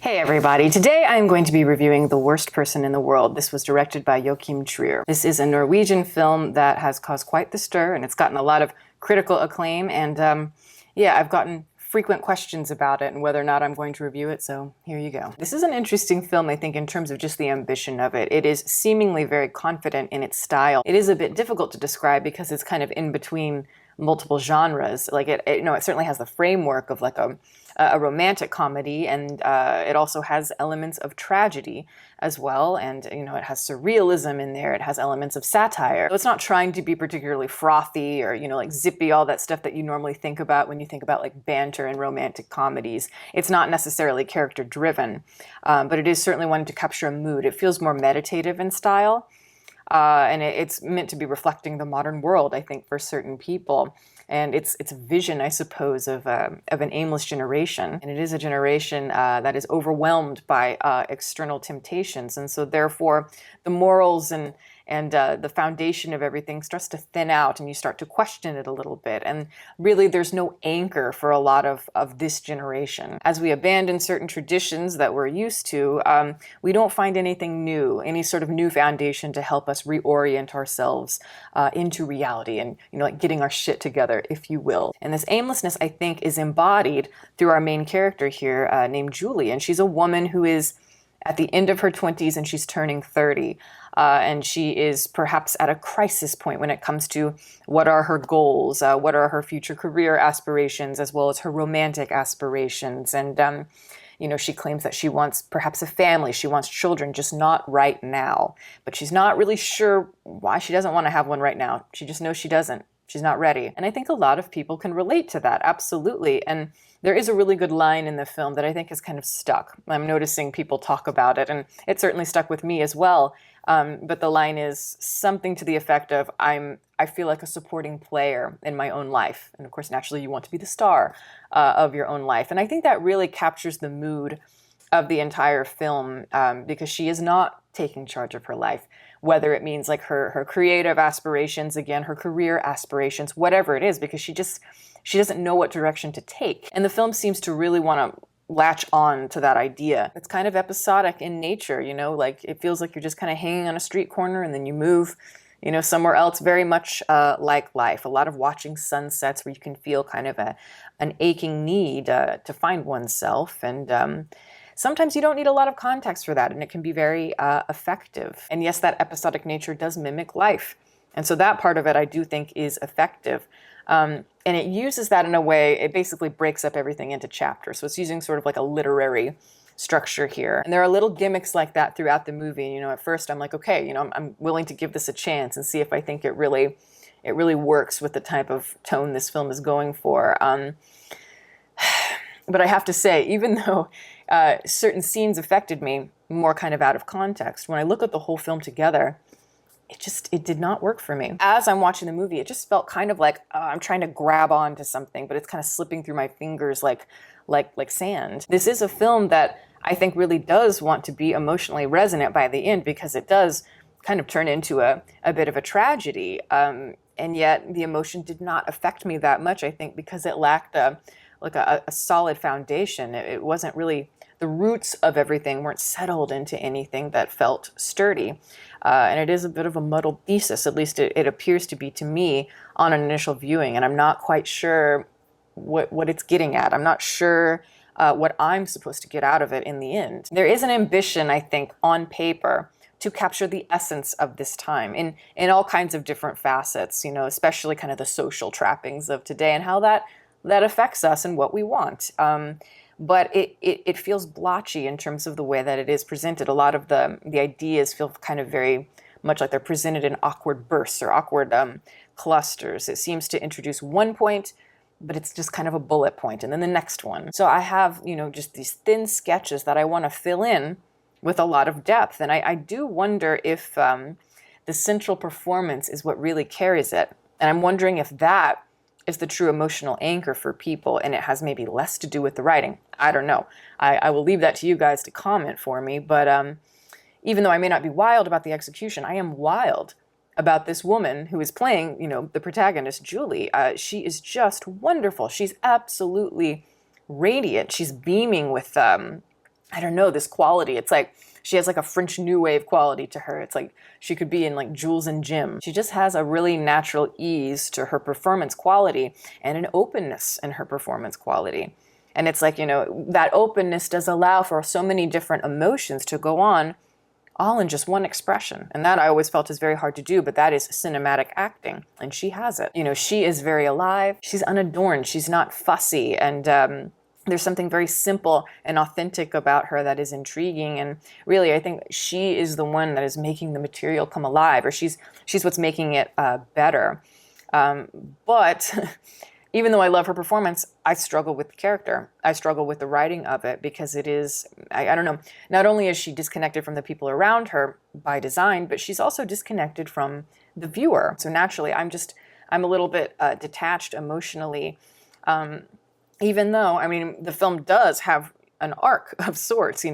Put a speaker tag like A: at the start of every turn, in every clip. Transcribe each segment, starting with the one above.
A: Hey everybody, today I'm going to be reviewing The Worst Person in the World. This was directed by Joachim Trier. This is a Norwegian film that has caused quite the stir, and it's gotten a lot of critical acclaim, and yeah, I've gotten frequent questions about it and whether or not I'm going to review it, so here you go. This is an interesting film, I think, in terms of just the ambition of it. It is seemingly very confident in its style. It is a bit difficult to describe because it's kind of in between multiple genres. Like it certainly has the framework of like a romantic comedy, and it also has elements of tragedy as well, and it has surrealism in there. It has elements of satire. So it's not trying to be particularly frothy or like zippy, all that stuff that you normally think about when you think about like banter and romantic comedies. It's not necessarily character driven, but it is certainly wanting to capture a mood. It feels more meditative in style. And it's meant to be reflecting the modern world, I think, for certain people. And it's a vision, I suppose, of an aimless generation. And it is a generation that is overwhelmed by external temptations. And so therefore, the morals and the foundation of everything starts to thin out, and you start to question it a little bit. And really, there's no anchor for a lot of this generation. As we abandon certain traditions that we're used to, we don't find anything new, any sort of new foundation to help us reorient ourselves into reality and, like getting our shit together, if you will. And this aimlessness, I think, is embodied through our main character here, named Julie. And she's a woman who is at the end of her 20s and she's turning 30. And she is perhaps at a crisis point when it comes to what are her goals, what are her future career aspirations, as well as her romantic aspirations. And, she claims that she wants perhaps a family, she wants children, just not right now. But she's not really sure why she doesn't want to have one right now. She just knows she doesn't. She's not ready. And I think a lot of people can relate to that, absolutely. And there is a really good line in the film that I think is kind of stuck. I'm noticing people talk about it, and it certainly stuck with me as well. But the line is something to the effect of, I feel like a supporting player in my own life. And of course, naturally, you want to be the star of your own life. And I think that really captures the mood of the entire film, because she is not taking charge of her life, whether it means like her creative aspirations, again, her career aspirations, whatever it is, because she doesn't know what direction to take. And the film seems to really want to latch on to that idea. It's kind of episodic in nature, like it feels like you're just kind of hanging on a street corner and then you move, somewhere else, very much like life. A lot of watching sunsets where you can feel kind of an aching need to find oneself. And sometimes you don't need a lot of context for that, and it can be very effective. And yes, that episodic nature does mimic life. And so that part of it I do think is effective. And it uses that in a way, it basically breaks up everything into chapters. So it's using sort of like a literary structure here. And there are little gimmicks like that throughout the movie. And, at first I'm like, okay, I'm willing to give this a chance and see if I think it really works with the type of tone this film is going for. But I have to say, even though certain scenes affected me more kind of out of context, when I look at the whole film together, it did not work for me. As I'm watching the movie, it just felt kind of like I'm trying to grab onto something, but it's kind of slipping through my fingers like sand. This is a film that I think really does want to be emotionally resonant by the end, because it does kind of turn into a bit of a tragedy. And yet the emotion did not affect me that much, I think, because it lacked a solid foundation. It wasn't really, the roots of everything weren't settled into anything that felt sturdy. And it is a bit of a muddled thesis, at least it appears to be to me on an initial viewing, and I'm not quite sure what it's getting at. I'm not sure what I'm supposed to get out of it in the end. There is an ambition, I think, on paper to capture the essence of this time in all kinds of different facets, especially kind of the social trappings of today and how that affects us and what we want. But it feels blotchy in terms of the way that it is presented. A lot of the ideas feel kind of very much like they're presented in awkward bursts or awkward clusters. It seems to introduce one point, but it's just kind of a bullet point, and then the next one. So I have, just these thin sketches that I want to fill in with a lot of depth. And I do wonder if the central performance is what really carries it. And I'm wondering if that is the true emotional anchor for people, and it has maybe less to do with the writing. I don't know. I will leave that to you guys to comment for me, but even though I may not be wild about the execution, I am wild about this woman who is playing, the protagonist, Julie. She is just wonderful. She's absolutely radiant. She's beaming with I don't know, this quality. It's like she has like a French New Wave quality to her. It's like she could be in like Jules and Jim. She just has a really natural ease to her performance quality and an openness in her performance quality. And it's like, that openness does allow for so many different emotions to go on all in just one expression. And that I always felt is very hard to do, but that is cinematic acting. And she has it. She is very alive. She's unadorned. She's not fussy. And there's something very simple and authentic about her that is intriguing. And really, I think she is the one that is making the material come alive, or she's what's making it better. But even though I love her performance, I struggle with the character. I struggle with the writing of it because it is, I don't know, not only is she disconnected from the people around her by design, but she's also disconnected from the viewer. So naturally, I'm a little bit detached emotionally. Even though, the film does have an arc of sorts.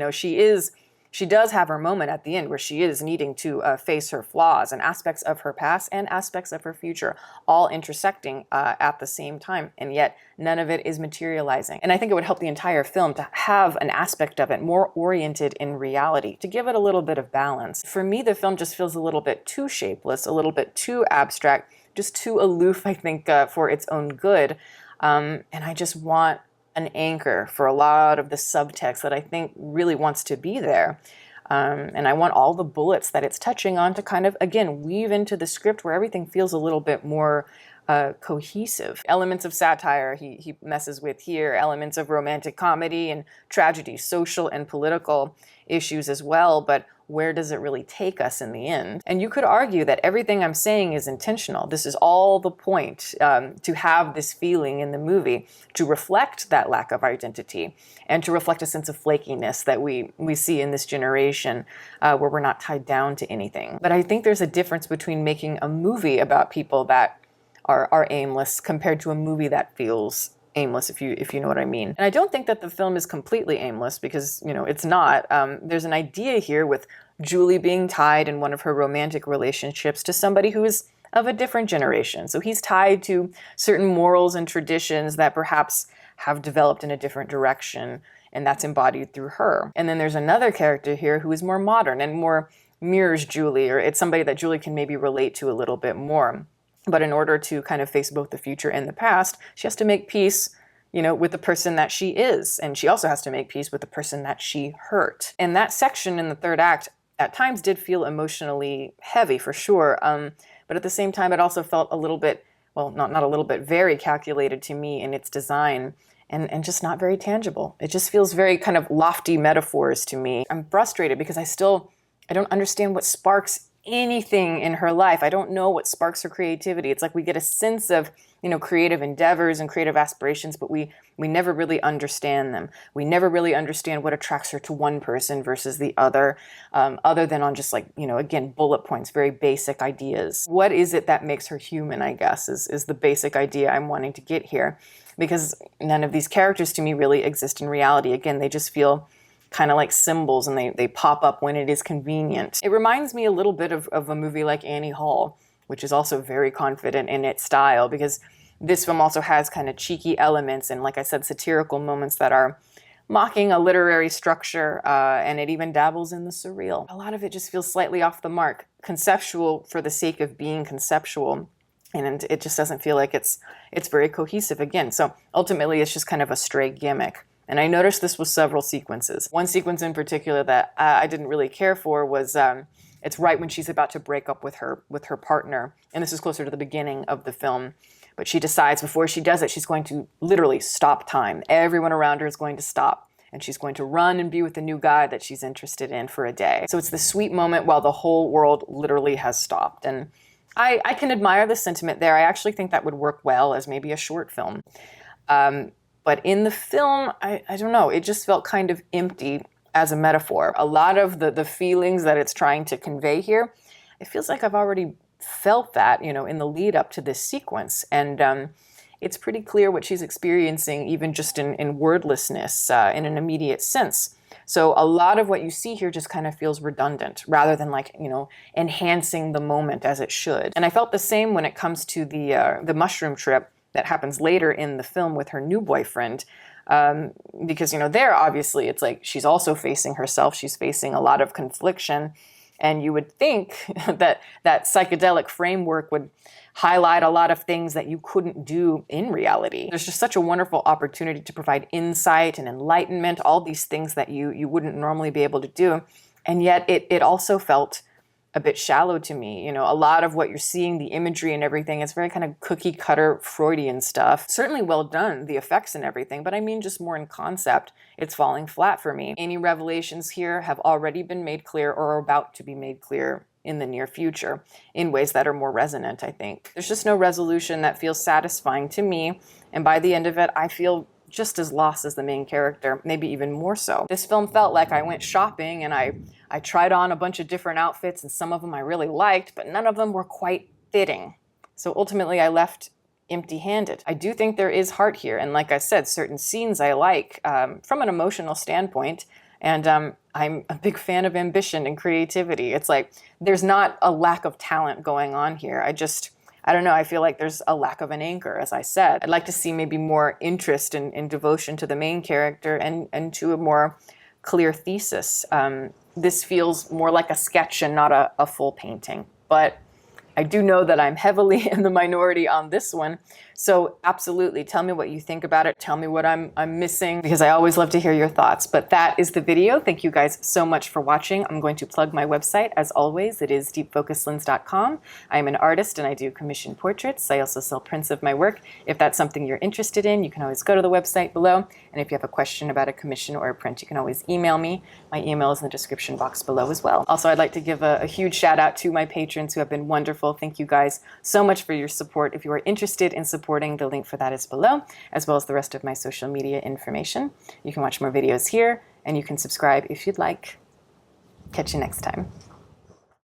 A: She does have her moment at the end where she is needing to face her flaws and aspects of her past and aspects of her future, all intersecting at the same time. And yet none of it is materializing. And I think it would help the entire film to have an aspect of it more oriented in reality, to give it a little bit of balance. For me, the film just feels a little bit too shapeless, a little bit too abstract, just too aloof, I think, for its own good. And I just want an anchor for a lot of the subtext that I think really wants to be there. And I want all the bullets that it's touching on to kind of, again, weave into the script where everything feels a little bit more cohesive. Elements of satire he messes with here, elements of romantic comedy and tragedy, social and political issues as well, but where does it really take us in the end? And you could argue that everything I'm saying is intentional. This is all the point, to have this feeling in the movie, to reflect that lack of identity and to reflect a sense of flakiness that we see in this generation, where we're not tied down to anything. But I think there's a difference between making a movie about people that are aimless compared to a movie that feels aimless, if you know what I mean. And I don't think that the film is completely aimless because, it's not. There's an idea here with Julie being tied in one of her romantic relationships to somebody who is of a different generation. So he's tied to certain morals and traditions that perhaps have developed in a different direction, and that's embodied through her. And then there's another character here who is more modern and more mirrors Julie, or it's somebody that Julie can maybe relate to a little bit more. But in order to kind of face both the future and the past, she has to make peace, with the person that she is. And she also has to make peace with the person that she hurt. And that section in the third act at times did feel emotionally heavy for sure. But at the same time, it also felt a little bit, well, not a little bit, very calculated to me in its design and just not very tangible. It just feels very kind of lofty metaphors to me. I'm frustrated because I don't understand what sparks anything in her life. I don't know what sparks her creativity. It's like we get a sense of, creative endeavors and creative aspirations, but we never really understand them. We never really understand what attracts her to one person versus the other than on just again, bullet points, very basic ideas. What is it that makes her human, I guess, is the basic idea I'm wanting to get here. Because none of these characters to me really exist in reality. Again, they just feel kind of like symbols, and they pop up when it is convenient. It reminds me a little bit of a movie like Annie Hall, which is also very confident in its style, because this film also has kind of cheeky elements and, like I said, satirical moments that are mocking a literary structure, and it even dabbles in the surreal. A lot of it just feels slightly off the mark, conceptual for the sake of being conceptual, and it just doesn't feel like it's very cohesive again. So ultimately, it's just kind of a stray gimmick. And I noticed this with several sequences. One sequence in particular that I didn't really care for was it's right when she's about to break up with her partner. And this is closer to the beginning of the film. But she decides before she does it, she's going to literally stop time. Everyone around her is going to stop. And she's going to run and be with the new guy that she's interested in for a day. So it's this sweet moment while the whole world literally has stopped. And I can admire the sentiment there. I actually think that would work well as maybe a short film. But in the film, I don't know, it just felt kind of empty as a metaphor. A lot of the feelings that it's trying to convey here, it feels like I've already felt that, in the lead up to this sequence. And it's pretty clear what she's experiencing, even just in wordlessness, in an immediate sense. So a lot of what you see here just kind of feels redundant rather than enhancing the moment as it should. And I felt the same when it comes to the mushroom trip that happens later in the film with her new boyfriend. Because, there obviously it's like she's also facing herself. She's facing a lot of confliction. And you would think that that psychedelic framework would highlight a lot of things that you couldn't do in reality. There's just such a wonderful opportunity to provide insight and enlightenment, all these things that you wouldn't normally be able to do. And yet it also felt a bit shallow to me. A lot of what you're seeing, the imagery and everything, it's very kind of cookie cutter Freudian stuff. Certainly well done, the effects and everything, but I mean just more in concept, it's falling flat for me. Any revelations here have already been made clear or are about to be made clear in the near future in ways that are more resonant, I think. There's just no resolution that feels satisfying to me, and by the end of it, I feel just as lost as the main character, maybe even more so. This film felt like I went shopping and I tried on a bunch of different outfits, and some of them I really liked, but none of them were quite fitting. So ultimately I left empty-handed. I do think there is heart here, and like I said, certain scenes I like from an emotional standpoint, and I'm a big fan of ambition and creativity. It's like there's not a lack of talent going on here. I don't know, I feel like there's a lack of an anchor, as I said. I'd like to see maybe more interest and devotion to the main character and to a more clear thesis. This feels more like a sketch and not a full painting. But I do know that I'm heavily in the minority on this one. So absolutely, tell me what you think about it. Tell me what I'm missing, because I always love to hear your thoughts. But that is the video. Thank you guys so much for watching. I'm going to plug my website. As always, it is deepfocuslens.com. I am an artist and I do commission portraits. I also sell prints of my work. If that's something you're interested in, you can always go to the website below. And if you have a question about a commission or a print, you can always email me. My email is in the description box below as well. Also, I'd like to give a huge shout out to my patrons who have been wonderful. Thank you guys so much for your support. If you are interested in supporting, the link for that is below, as well as the rest of my social media information. You can watch more videos here, and you can subscribe if you'd like. Catch you next time.